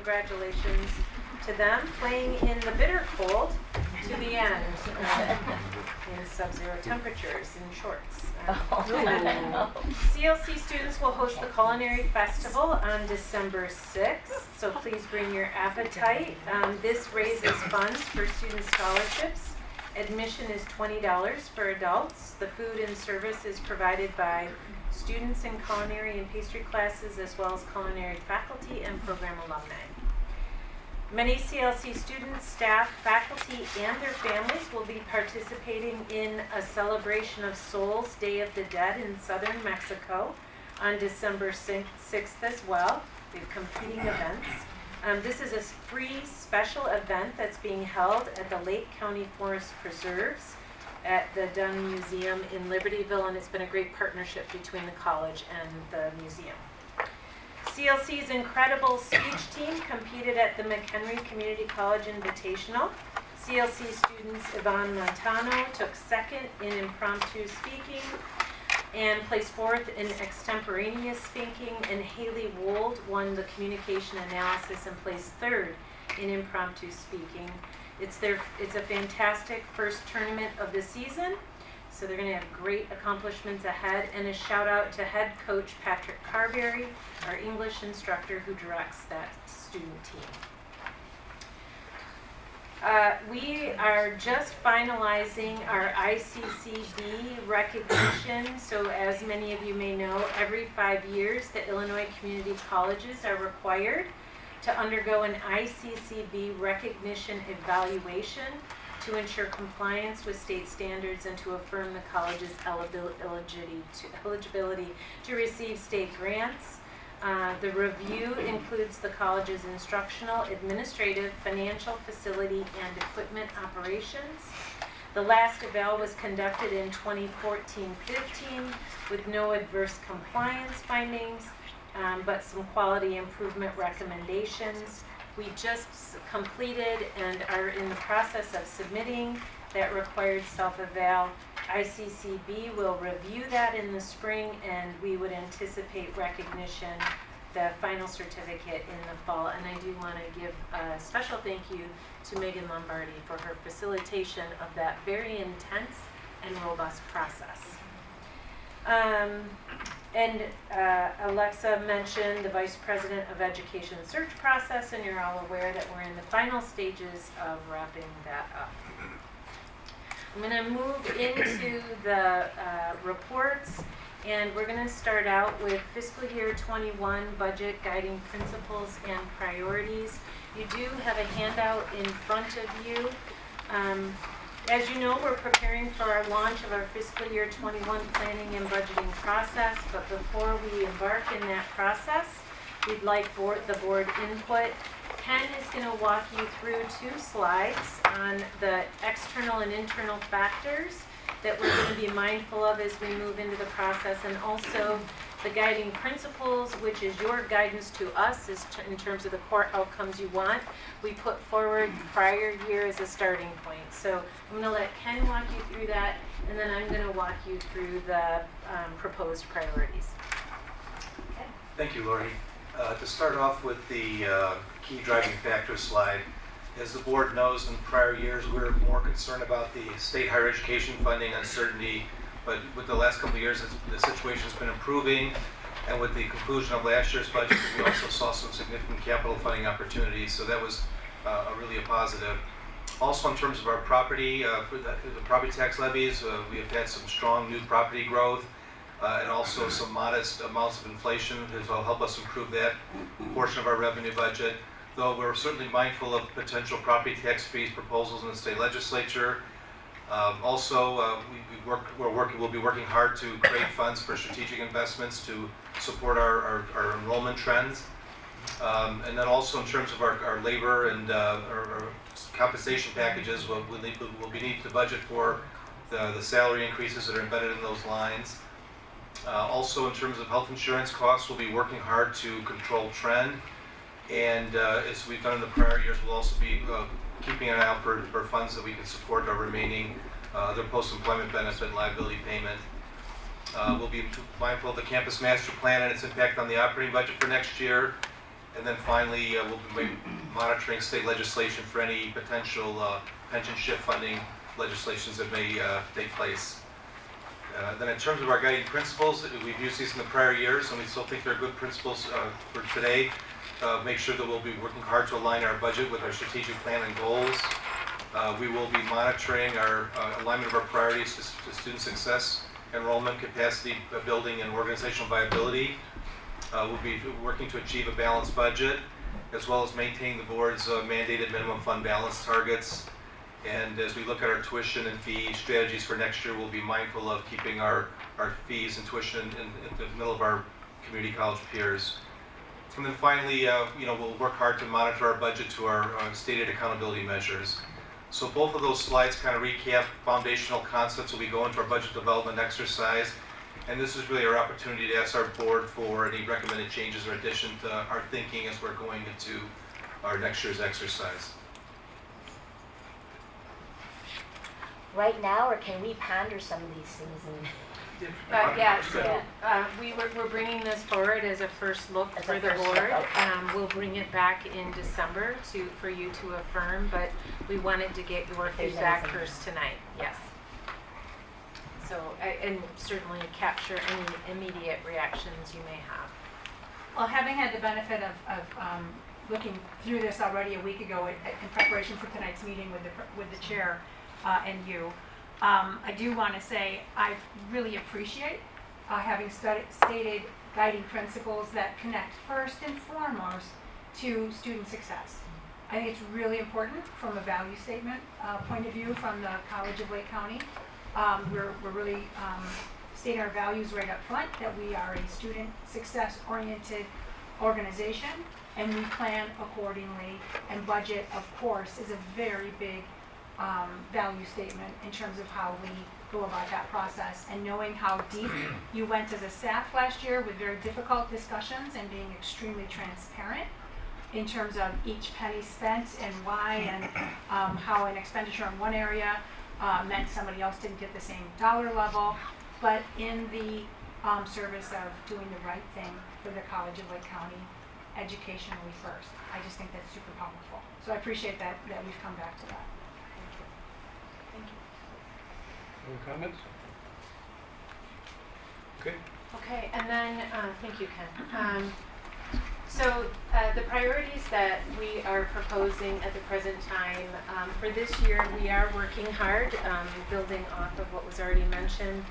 congratulations to them, playing in the bitter cold to the end in sub-zero temperatures in shorts. CLC students will host the Culinary Festival on December 6th, so please bring your appetite. This raises funds for student scholarships. Admission is $20 for adults. The food and service is provided by students in culinary and pastry classes, as well as culinary faculty and program alumni. Many CLC students, staff, faculty, and their families will be participating in a celebration of Souls Day of the Dead in southern Mexico on December 6th as well. We have competing events. This is a free special event that's being held at the Lake County Forest Preserves at the Dunn Museum in Libertyville, and it's been a great partnership between the college and the museum. CLC's incredible speech team competed at the McHenry Community College Invitational. CLC students Yvonne Montano took second in impromptu speaking and placed fourth in extemporaneous speaking, and Haley Wold won the communication analysis and placed third in impromptu speaking. It's a fantastic first tournament of the season, so they're going to have great accomplishments ahead, and a shout out to head coach Patrick Carberry, our English instructor who directs that student team. We are just finalizing our Iccb recognition. So as many of you may know, every 5 years the Illinois community colleges are required to undergo an Iccb recognition evaluation to ensure compliance with state standards and to affirm the college's eligibility to receive state grants. The review includes the college's instructional, administrative, financial, facility, and equipment operations. The last eval was conducted in 2014-15 with no adverse compliance findings, but some quality improvement recommendations. We just completed and are in the process of submitting that required self-eval. Iccb will review that in the spring, and we would anticipate recognition, the final certificate, in the fall. And I do want to give a special thank you to Megan Lombardi for her facilitation of that very intense and robust process. Alexa mentioned the Vice President of Education search process, and you're all aware that we're in the final stages of wrapping that up. I'm going to move into the reports, and we're going to start out with fiscal year 21 budget guiding principles and priorities. You do have a handout in front of you. As you know, we're preparing for our launch of our fiscal year 21 planning and budgeting process, but before we embark in that process, we'd like the board input. Ken is going to walk you through 2 slides on the external and internal factors that we're going to be mindful of as we move into the process, and also the guiding principles, which is your guidance to us in terms of the core outcomes you want. We put forward prior year as a starting point. So I'm going to let Ken walk you through that, and then I'm going to walk you through the proposed priorities. Okay. Thank you, Lori. To start off with the key driving factors slide, as the board knows, in prior years we were more concerned about the state higher education funding uncertainty, but with the last couple of years the situation's been improving, and with the conclusion of last year's budget we also saw some significant capital funding opportunities, so that was really a positive. Also, in terms of our property, for the property tax levies, we have had some strong new property growth, and also some modest amounts of inflation that will help us improve that portion of our revenue budget. Though we're certainly mindful of potential property tax freeze proposals in the state legislature. We'll be working hard to create funds for strategic investments to support our enrollment trends. And then also in terms of our labor and our compensation packages, we'll be needing to budget for the salary increases that are embedded in those lines. Also in terms of health insurance costs, we'll be working hard to control trend. And as we've done in the prior years, we'll also be keeping an eye out for funds that we can support our remaining other post-employment benefit liability payment. We'll be mindful of the campus master plan and its impact on the operating budget for next year. And then finally, we'll be monitoring state legislation for any potential pension shift funding legislations that may take place. Then in terms of our guiding principles, we've used these in the prior years, and we still think they're good principles for today. Make sure that we'll be working hard to align our budget with our strategic plan and goals. We will be monitoring our alignment of our priorities to student success, enrollment, capacity building, and organizational viability. We'll be working to achieve a balanced budget, as well as maintain the board's mandated minimum fund balance targets. And as we look at our tuition and fee strategies for next year, we'll be mindful of keeping our fees and tuition in the middle of our community college peers. And then finally, we'll work hard to monitor our budget to our stated accountability measures. So both of those slides kind of recap foundational concepts as we go into our budget development exercise. And this is really our opportunity to ask our board for any recommended changes or addition to our thinking as we're going into our next year's exercise. Right now, or can we ponder some of these things? We're bringing this forward as a first look As a for the first look, board. okay. We'll bring it back in December for you to affirm, but we wanted to get your There's feedback anything. first tonight, yes. So, and certainly capture any immediate reactions you may have. Well, having had the benefit of looking through this already a week ago in preparation for tonight's meeting with the chair and you, I do want to say I really appreciate having stated guiding principles that connect first and foremost to student success. I think it's really important from a value statement point of view from the College of Lake County. We're really stating our values right up front, that we are a student success oriented organization and we plan accordingly, and budget of course is a very big value statement in terms of how we go about that process, and knowing how deep you went as a staff last year with very difficult discussions and being extremely transparent in terms of each penny spent and why, and how an expenditure in one area meant somebody else didn't get the same dollar level, but in the service of doing the right thing for the College of Lake County educationally first. I just think that's super powerful. So I appreciate that we've come back to that. Thank you. Other comments? Okay. Okay, and then, thank you, Ken. So the priorities that we are proposing at the present time, for this year, we are working hard, building off of what was already mentioned,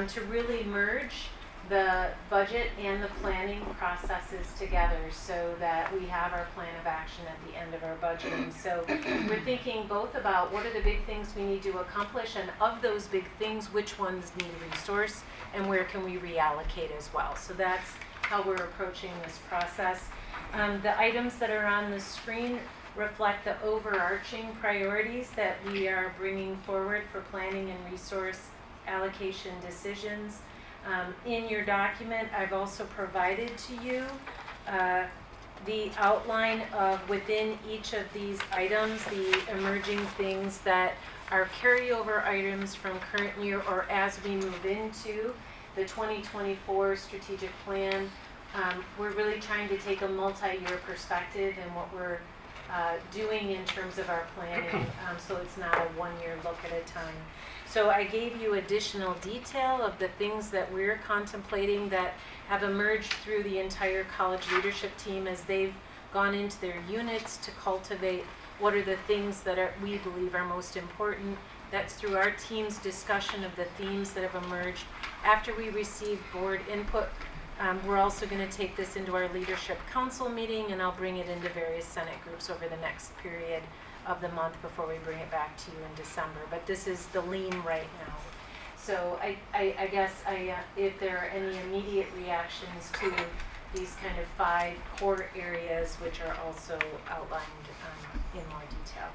to really merge the budget and the planning processes together so that we have our plan of action at the end of our budgeting. So we're thinking both about what are the big things we need to accomplish, and of those big things, which ones need a resource and where can we reallocate as well. So that's how we're approaching this process. The items that are on the screen reflect the overarching priorities that we are bringing forward for planning and resource allocation decisions. In your document, I've also provided to you the outline of within each of these items, the emerging things that are carryover items from current year or as we move into the 2024 strategic plan. We're really trying to take a multi-year perspective in what we're doing in terms of our planning, so it's not a one-year look at a time. So I gave you additional detail of the things that we're contemplating that have emerged through the entire college leadership team as they've gone into their units to cultivate what are the things that we believe are most important. That's through our team's discussion of the themes that have emerged. After we receive board input, we're also going to take this into our leadership council meeting, and I'll bring it into various Senate groups over the next period of the month before we bring it back to you in December. But this is the lean right now. So I guess if there are any immediate reactions to these kind of 5 core areas, which are also outlined in more detail,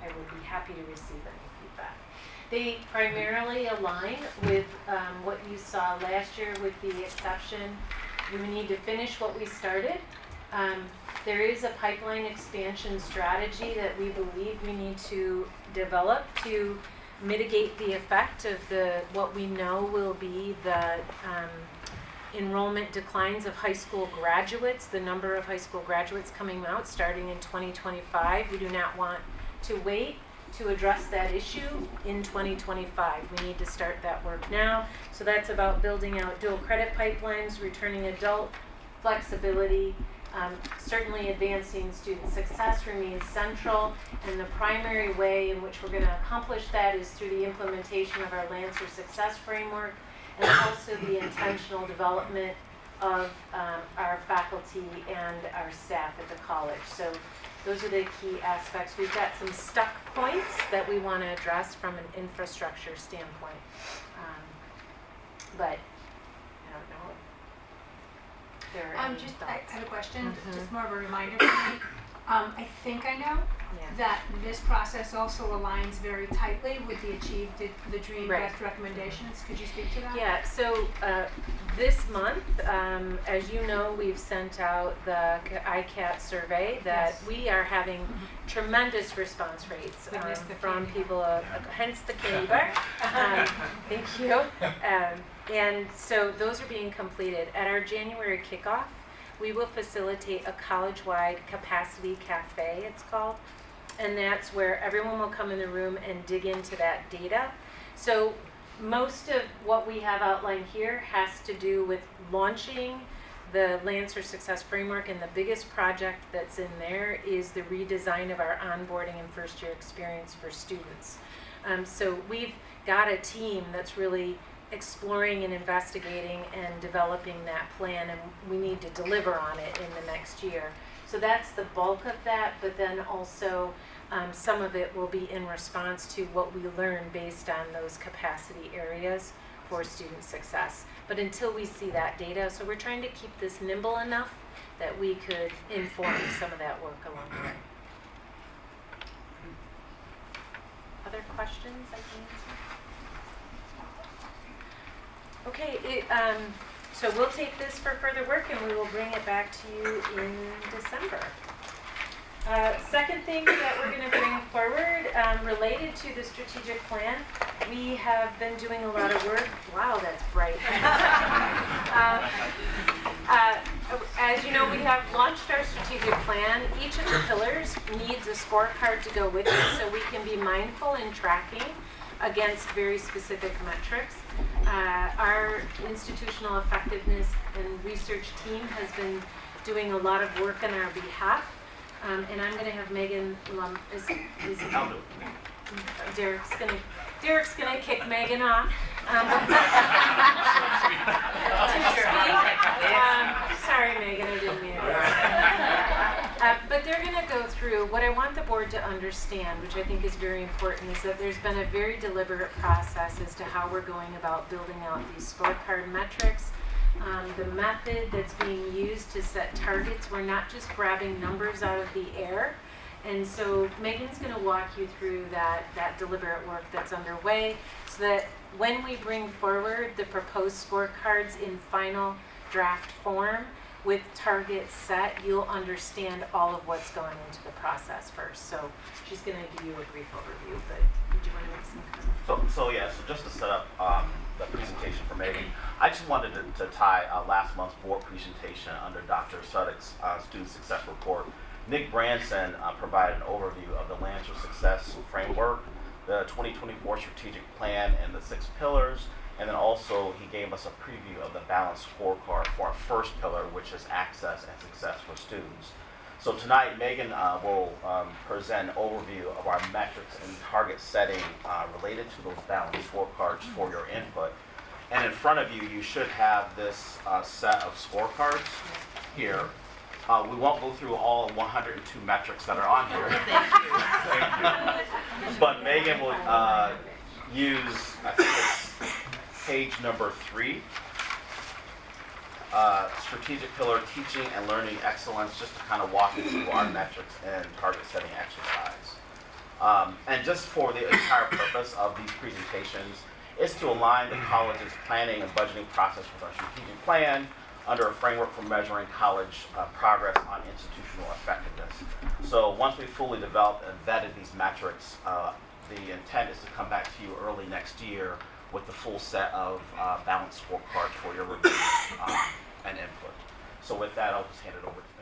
I would be happy to receive any feedback. They primarily align with what you saw last year, with the exception we need to finish what we started. There is a pipeline expansion strategy that we believe we need to develop to mitigate the effect of what we know will be the enrollment declines of high school graduates, the number of high school graduates coming out starting in 2025. We do not want to wait to address that issue in 2025. We need to start that work now. So that's about building out dual credit pipelines, returning adult flexibility. Certainly advancing student success remains central, and the primary way in which we're going to accomplish that is through the implementation of our Lancer Success Framework and also the intentional development of our faculty and our staff at the college. So those are the key aspects. We've got some stuck points that we want to address from an infrastructure standpoint. But I don't know if there are any I thoughts. have a question, Mhm. just more of a reminder for me. I think I know Yeah. that this process also aligns very tightly with the the Dream Right. Best recommendations. Could you speak to that? Yeah, so this month, as you know, we've sent out the ICAT survey that Yes. we are having tremendous response rates We missed the from candy people, hence the candy bar. Thank you. And so those are being completed. At our January kickoff, we will facilitate a college-wide capacity cafe, it's called. And that's where everyone will come in the room and dig into that data. So most of what we have outlined here has to do with launching the Lancer Success Framework, and the biggest project that's in there is the redesign of our onboarding and first year experience for students. So we've got a team that's really exploring and investigating and developing that plan, and we need to deliver on it in the next year. So that's the bulk of that, but then also some of it will be in response to what we learn based on those capacity areas for student success. But until we see that data, so we're trying to keep this nimble enough that we could inform some of that work along the way. Other questions I can answer? Okay, so we'll take this for further work and we will bring it back to you in December. Second thing that we're going to bring forward related to the strategic plan, we have been doing a lot of work. Wow, that's bright. As you know, we have launched our strategic plan. Each of the pillars needs a scorecard to go with it, so we can be mindful in tracking against very specific metrics. Our institutional effectiveness and research team has been doing a lot of work on our behalf, and I'm going to have Megan Derek's gonna kick Megan off. Sorry, Megan, I didn't mean it. But they're gonna go through, what I want the board to understand, which I think is very important, is that there's been a very deliberate process as to how we're going about building out these scorecard metrics. The method that's being used to set targets, we're not just grabbing numbers out of the air. And so Megan's going to walk you through that deliberate work that's underway so that when we bring forward the proposed scorecards in final draft form with targets set, you'll understand all of what's going into the process first. So she's going to give you a brief overview, but did you want to make some comments? So just to set up the presentation for Megan, I just wanted to tie last month's board presentation under Dr. Suddick's Student Success Report. Nick Branson provided an overview of the Lancer Success Framework, the 2024 Strategic Plan, and the 6 pillars, and then also he gave us a preview of the balanced scorecard for our first pillar, which is access and success for students. So tonight, Megan will present an overview of our metrics and target setting related to those balanced scorecards for your input. And in front of you, you should have this set of scorecards here. We won't go through all 102 metrics that are on here. Thank you. But Megan will use, I think it's page number 3, strategic pillar, teaching and learning excellence, just to kind of walk you through our metrics and target setting exercise. And just for the entire purpose of these presentations is to align the college's planning and budgeting process with our strategic plan under a framework for measuring college progress on institutional effectiveness. So once we fully developed and vetted these metrics, the intent is to come back to you early next year with the full set of balanced scorecards for your review and input. So with that, I'll just hand it over to